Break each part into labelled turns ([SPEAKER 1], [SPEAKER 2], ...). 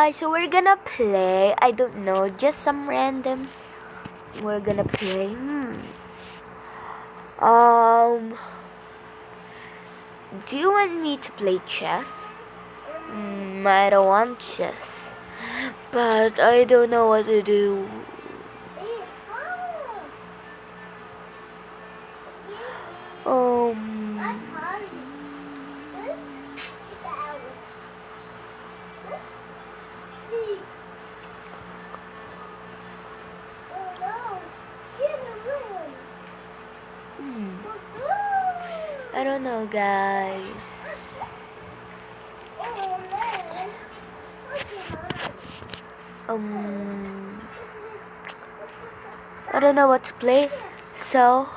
[SPEAKER 1] guys, so we're gonna play, I don't know, just some random, we're gonna play, do you want me to play chess? I don't want chess, but I don't know what to do. I don't know, guys. I don't know what to play, so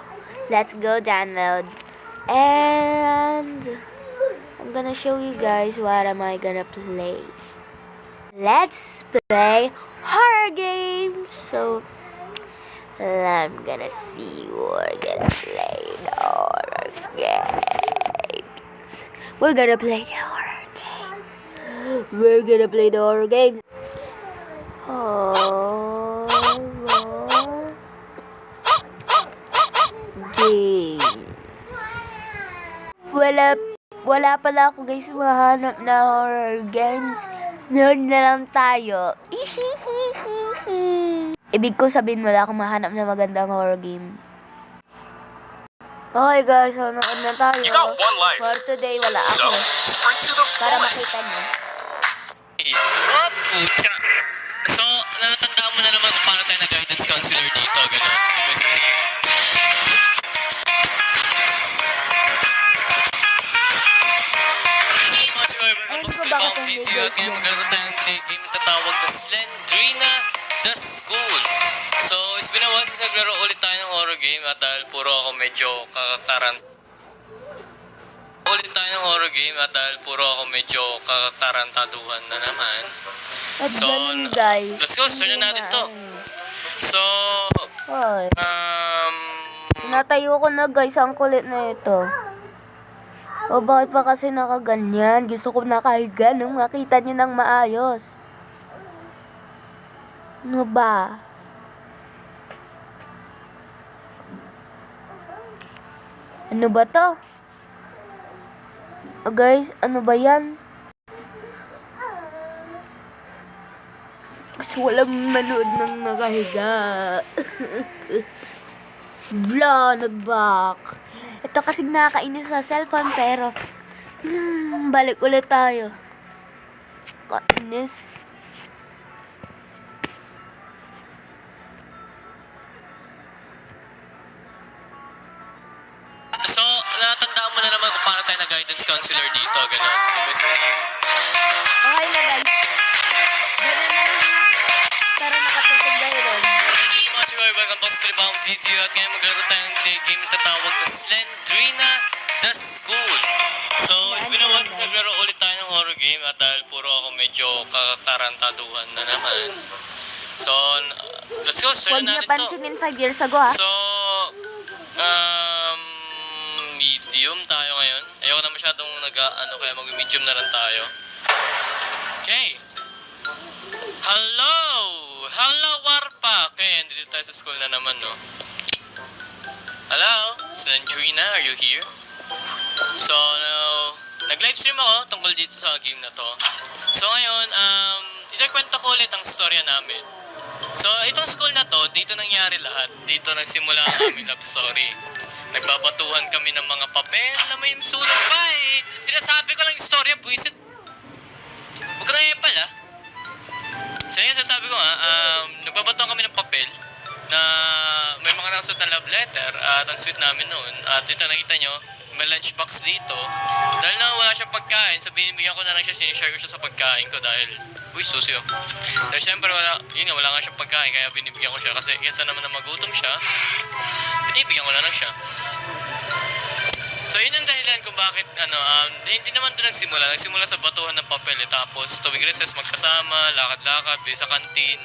[SPEAKER 1] let's go download, and I'm gonna show you guys what am I gonna play. Let's play horror games. So I'm gonna see we're gonna play the horror games. We're gonna play the horror games. We're gonna play the horror games. Horror games. Wala pala ako, guys, mahanap na horror games. Noon na lang tayo. Ibig ko sabihin, wala akong mahanap na magandang horror game. Okay, guys, so noon na tayo. For today, wala ako. Para makita nyo.
[SPEAKER 2] So, natandaan mo na naman kung paano tayo na guidance counselor dito. Ganun. Video at ngayon magkakaroon tayong game na tatawag na Slendrina The School. So, it's been a while since naglaro ulit tayo ng horror game at dahil puro ako medyo kakatarantaduhan na naman.
[SPEAKER 1] So, guys,
[SPEAKER 2] let's go, start na natin to. So,
[SPEAKER 1] natayo ko na, guys, ang kulit na ito. O bakit pa kasi nakaganyan? Gusto ko nakahiga nung makita nyo ng maayos. Ano ba? Ano ba to? O guys, ano ba yan? Kasi walang manood ng nakahiga. Blah, nag-back. Ito kasi nakakainis sa cellphone, pero balik ulit tayo. Kainis.
[SPEAKER 2] So, natandaan mo na naman kung paano tayo na guidance counselor dito. Ganun.
[SPEAKER 1] Okay na, guys. Ganun na lang. Pero nakatutog dahil ron.
[SPEAKER 2] Welcome back sa panibagong video at ngayon maglalaro tayong game na tatawag na Slendrina The School. So, it's been a while since naglaro ulit tayo ng horror game at dahil puro ako medyo kakatarantaduhan na naman. So, let's go, start na natin to.
[SPEAKER 1] Huwag napansinin 5 years ago, ha?
[SPEAKER 2] So, medium tayo ngayon. Ayoko na masyadong kaya mag-medium na lang tayo. Okay. Hello, Warpa! Okay, andito tayo sa school na naman, no? Hello? Slendrina, are you here? So, nag-livestream ako tungkol dito sa game na to. So, ngayon, itakwento ko ulit ang storya namin. So, itong school na to, dito nangyari lahat. Dito nagsimula ang aming love story. Nagbabatuhan kami ng mga papel na may sulat pa eh. Sinasabi ko lang yung storya, buwisit. Huwag ka na pala. So yun, sasabi ko nga, nagbabatuhan kami ng papel na may mga nakasulat na love letter at ang sweet namin noon. At ito, nakita nyo, may lunchbox dito. Dahil na wala siyang pagkain, so binibigyan ko na lang siya, sinishare ko siya sa pagkain ko dahil, susi oh. Dahil syempre wala nga siyang pagkain, kaya binibigyan ko siya kasi kesa naman na magutom siya, binibigyan ko na lang siya. So yun ang dahilan kung bakit hindi naman doon nagsimula sa batuhan ng papel tapos tuwing recess magkasama, lakad-lakad, sa kantin,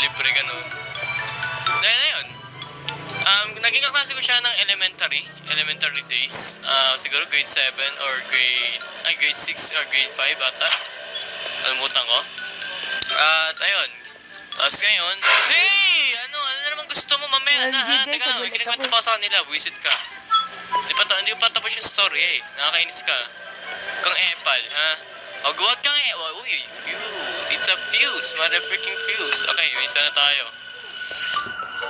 [SPEAKER 2] libre ganun. Dahil na yun, naging kaklase ko siya ng elementary days, siguro grade 7 or grade 6 or grade 5 ata, kalimutan ko. At ayun. Tapos ngayon, hey! Ano na naman gusto mo mamaya na ha?
[SPEAKER 1] Sige,
[SPEAKER 2] Teka lang,
[SPEAKER 1] sagulit
[SPEAKER 2] kinikwento
[SPEAKER 1] ako.
[SPEAKER 2] pa sa kanila, visit ka. Hindi pa tapos yung story eh. Nakakainis ka. Kang epal, ha? Huwag kang uy, fuse. It's a fuse, motherfucking fuse. Okay, may isa na tayo.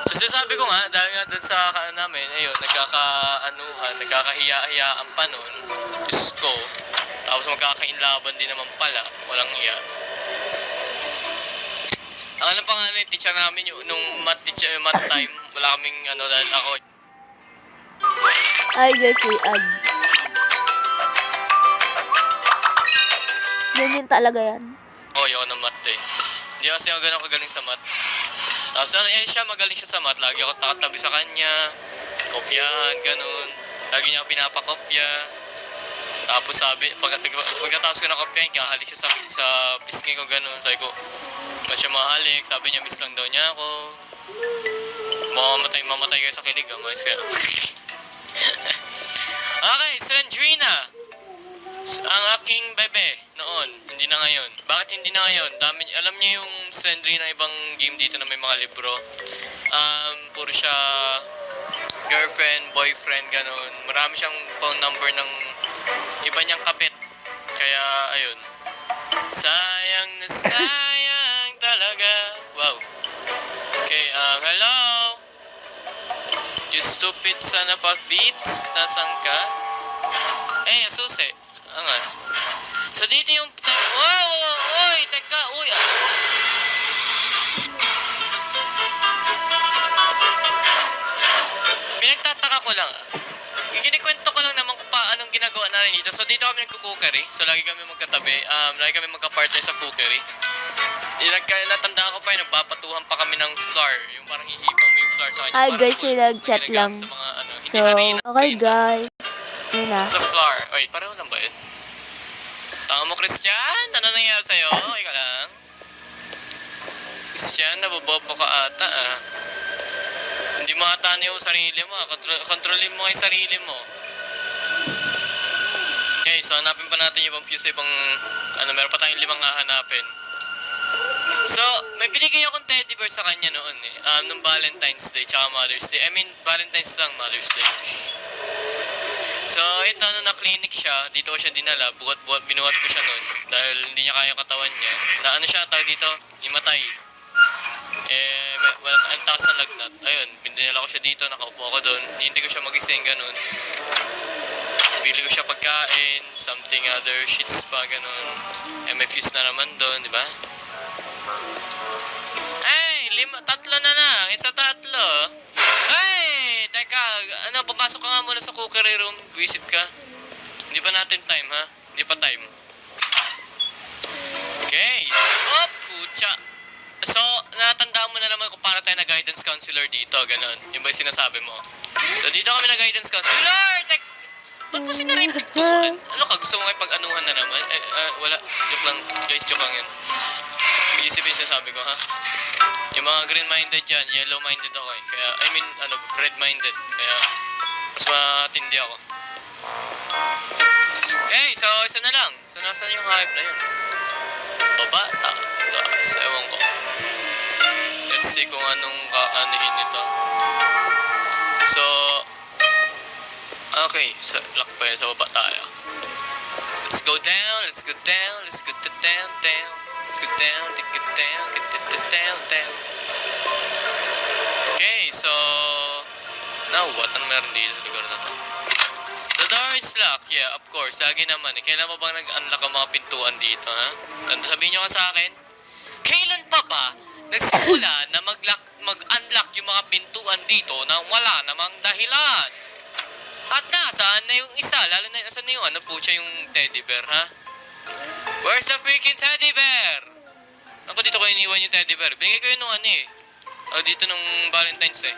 [SPEAKER 2] So sinasabi ko nga, dahil nga dun sa namin, ayun, nagkakahiya-hiyaan pa nun. Diyos ko. Tapos magkakainlaban din naman pala. Walang hiya. Ang alam pa nga yung teacher namin, nung math time, wala kaming dahil ako.
[SPEAKER 1] Ay guys, ad. Ganyan talaga yan.
[SPEAKER 2] Ayoko ng math eh. Hindi kasi ako ganun kagaling sa math. Tapos siya magaling siya sa math. Lagi ako takatabi sa kanya. Kopyahan, ganun. Lagi niya ako pinapakopya. Tapos pagkatapos ko na kopyahin, kahalik siya sa pisngi ko, ganun. Sabi ko, ba't siya mahalik? Sabi niya, miss lang daw niya ako. Mamatay kayo sa kilig, mais kayo. Okay, Slendrina. Ang aking bebe noon, hindi na ngayon. Bakit hindi na ngayon? Alam niyo yung Slendrina, ibang game dito na may mga libro. Puro siya girlfriend, boyfriend, ganun. Marami siyang phone number ng iba niyang kabit. Kaya, ayun. Sayang na sayang talaga. Wow. Okay, hello? You stupid son of a beats. Nasaan ka? Eh, susi. Angas. So, dito yung... Wow! Uy! Teka! Uy! Pinagtataka ko lang. Kinikwento ko lang naman kung paanong ginagawa natin dito. So, dito kami nagkukookery. So, lagi kami magkatabi. Lagi kami magka-partner sa cookery. Natandaan ko pa yun, nagpapatuhan pa kami ng flour. Yung parang ihipang mo yung flour sa kanya.
[SPEAKER 1] Ay
[SPEAKER 2] Parang
[SPEAKER 1] guys,
[SPEAKER 2] yung
[SPEAKER 1] nag-chat
[SPEAKER 2] ginagamit
[SPEAKER 1] lang.
[SPEAKER 2] sa mga,
[SPEAKER 1] So,
[SPEAKER 2] hindi harina.
[SPEAKER 1] okay guys. Yun na.
[SPEAKER 2] Sa flour. Wait, pareho lang ba yun? Tama mo, Christian? Ano nangyari sa'yo? Okay ka lang? Christian, nabobobo ka ata ah. Hindi mo ata yung sarili mo ah. Kontrolin mo yung sarili mo. Okay, so hanapin pa natin yung ibang fuse, ibang... meron pa tayong 5 hahanapin. So, may binigay akong teddy bear sa kanya noon eh. Nung Valentine's Day, tsaka Mother's Day. I mean, Valentine's lang, Mother's Day. So, ito, nung na-clinic siya, dito ko siya dinala, binuhat ko siya noon. Dahil hindi niya kaya katawan niya. Na siya, tawag dito, imatay. Wala ang taas na lagnat. Ayun, dinala ko siya dito, nakaupo ako doon. Hindi ko siya magising, ganun. Bili ko siya pagkain, something other shits pa, ganun. MFUs na naman doon, di ba? Hey, 3 na lang. Isa 3. Hey, teka, papasok ka nga muna sa cookery room. Visit ka. Hindi pa natin time, ha? Hindi pa time. Okay. Oh, kutsa. So, natandaan mo na naman kung para tayo na guidance counselor dito, ganun. Yung ba yung sinasabi mo? So, dito kami na guidance counselor. Ba't mo sinaripit to? Ano ka? Gusto mo kayo pag-anuhan na naman? Wala. Joke lang. Guys, joke lang yan. Isipin sinasabi ko, ha? Yung mga green-minded dyan, yellow-minded ako eh. Kaya, red-minded. Kaya, mas matindi ako. Okay, so, isa na lang. So, nasan yung hype na yun? Baba, taas. Ewan ko. Let's see kung anong kaanihin nito. So, okay. So, lock pa yun. Sa baba tayo. Let's go down. Let's go down. Let's go down, down. Let's go down. Get down. Get down, down. Okay, so... Now what? Ano meron dito sa lugar na to? The door is locked. Yeah, of course. Lagi naman eh. Kailan mo bang nag-unlock ang mga pintuan dito, ha? Sabihin nyo ka sa akin, kailan pa ba nagsimula na mag-unlock yung mga pintuan dito na wala namang dahilan? At nasaan na yung isa? Lalo na, nasaan na yung yung teddy bear, ha? Where's the freaking teddy bear? Ako dito ko iniwan yung teddy bear. Bigay ko yun nung dito nung Valentine's eh.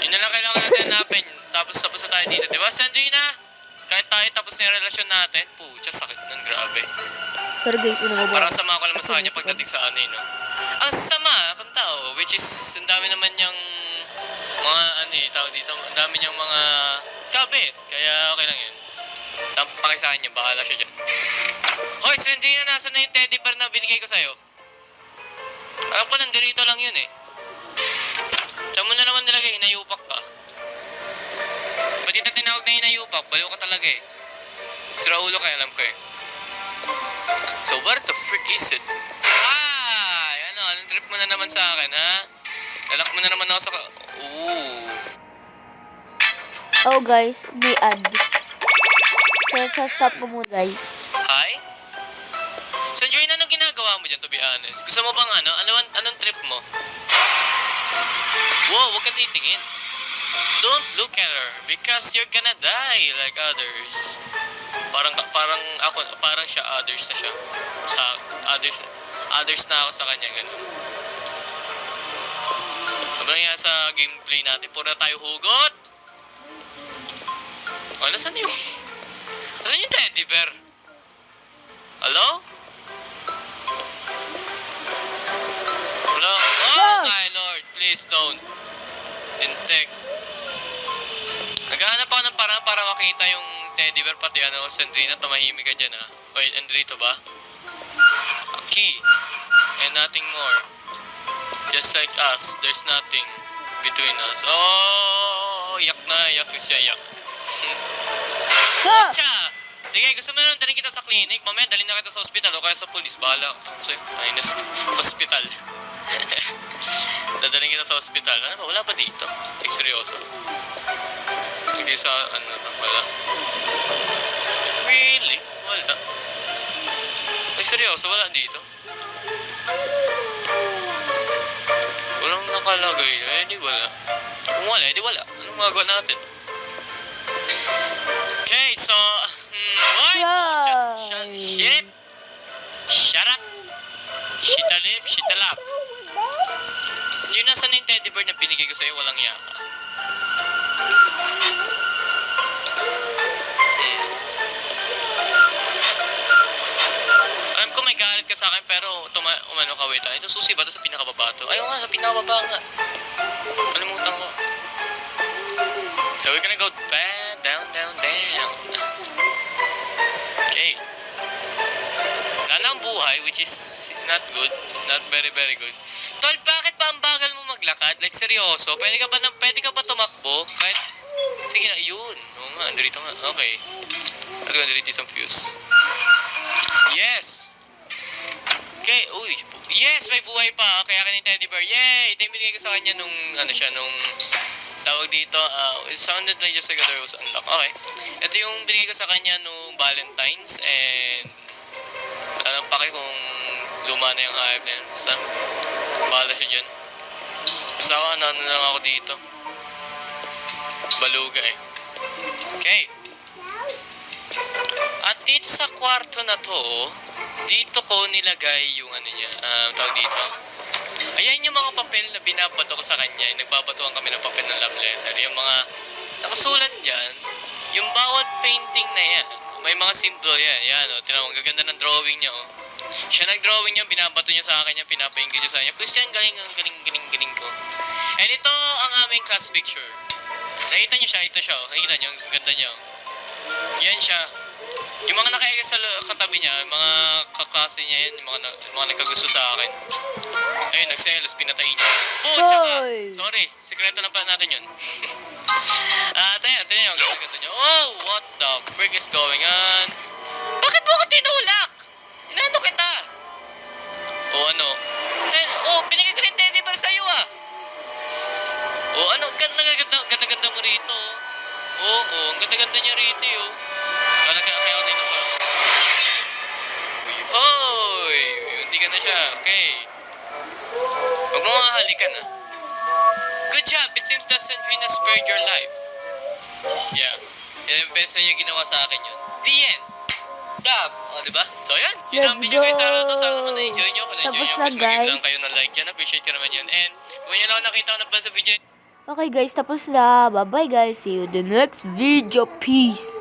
[SPEAKER 2] Yun na lang kailangan natin hanapin. Tapos na tayo dito. Diba, Sandrina? Kahit tayo tapos na yung relasyon natin, pucha, sakit nun, grabe.
[SPEAKER 1] Sorry guys,
[SPEAKER 2] Parang sama ko naman sa kanya pagdating sa no? Ang sama, kung tao, which is, ang dami naman niyang mga, tawag dito, ang dami niyang mga kabit. Kaya okay lang yun. Pakisaan niya, bahala siya dyan. Hoy, Sandrina, nasa na yung teddy bear na binigay ko sa'yo? Alam ko, nandirito lang yun eh. Saan mo na naman nilagay? Hinayupak ka. Ba't kita tinawag na hinayupak? Baliw ka talaga eh. Sira ulo ka, alam ko eh. So, what the frick is it? Ay! Anong trip mo na naman sa akin, ha? Lalak mo na naman ako sa... Ooh.
[SPEAKER 1] Oh guys, may ad. So, stop mo muna guys.
[SPEAKER 2] Hi? Sanjoy, anong ginagawa mo dyan, to be honest? Gusto mo bang anong trip mo? Whoa, huwag ka titingin. Don't look at her because you're gonna die like others. Parang siya others na siya. Sa others na ako sa kanya, ganun. Habang nga sa gameplay natin, pura tayo hugot. Oh, nasan yung teddy bear? Hello? Hello? Oh my lord, please don't. Intek. Naghahanap ako ng parang para makita yung teddy bear, pati Sandrina, tumahimik ka dyan, ha? Wait, andito ba? A key. And nothing more. Just like us, there's nothing between us. Oh, yak na, yak siya, yak. Cha! Sige, gusto mo na dalhin kita sa clinic. Mamaya, dalhin na kita sa hospital o kaya sa police. Bahala. Gusto minus sa hospital. Dadalhin kita sa hospital. Ano ba? Wala pa dito. Seryoso. Hindi sa, wala. Really? Wala. Seryoso, wala dito. Walang nakalagay. Di wala. Kung wala, di wala. Anong magagawa natin? Okay, so... what? Just shit. Shut up. Shitalip, shitalap. Yung nasa na yung teddy bear na binigay ko sa'yo, walang yaka. Alam ko may galit ka sa akin, pero umano ka, wait. Ito susi ba ito sa pinakababa to? Ayaw nga, sa pinakababa nga. Kalimutan ko. So we're gonna go back, down. Okay. Wala na ang buhay, which is not good. Not very, very good. Tol, bakit ba ang bagal mo maglakad? Like, seryoso? Pwede ka ba tumakbo? Kahit... Sige na, yun. Oo nga, andito nga. Okay. At andito isang fuse. Yes! Okay, uy. Yes, may buhay pa. Kaya kanin teddy bear. Yay! Ito yung binigay ko sa kanya nung, tawag dito, it sounded like just like there was unlock. Okay. Ito yung binigay ko sa kanya nung Valentine's and alam pa kayo kung luma na yung hype na yun. Basta, bahala siya dyan. Basta ako, ano lang ako dito. Baluga eh. Okay. At dito sa kwarto na to, dito ko nilagay yung niya, tawag dito. Ayan yung mga papel na binabato ko sa kanya. Nagbabatuan kami ng papel ng love letter. Yung mga nakasulat dyan, yung bawat painting na yan, may mga simple yan. Yan, tinawag, gaganda ng drawing niya, Siya nag-drawing niya, binabato niya sa akin yan, pinapaingit niya sa kanya. Christian, galing ko. And ito ang aming class picture. Nakita niyo siya, ito siya, nakita niyo, ang ganda niya, Yan siya. Yung mga nakaigay sa katabi niya, yung mga kaklase niya yan, yung mga nagkagusto sa akin. Ayun, nagselos, pinatay niya. Tsaka, sorry, sekreto lang pa natin yun. Tayo, ang ganda niya. Oh, what the frick is going on? Bakit mo ako tinulak? Inano kita? Binigay ko rin teddy bear sa'yo, ganda mo rito. Ang ganda niya rito, Kaya ako dito sa... Hoy! Unti ka na siya. Okay. Huwag mo nga halikan, Good job! It seems that Sandrina spared your life. Yeah. Yung best na niya ginawa sa akin yun. The end! Dab! Diba? So, yan. Yun ang video guys. Sana na-enjoy nyo. Kung na-enjoy nyo, please mag-give lang kayo ng like yan. Appreciate ko naman yun. And kung yun lang nakita ko na pa sa video.
[SPEAKER 1] Okay guys, tapos na. Bye-bye guys. See you in the next video. Peace.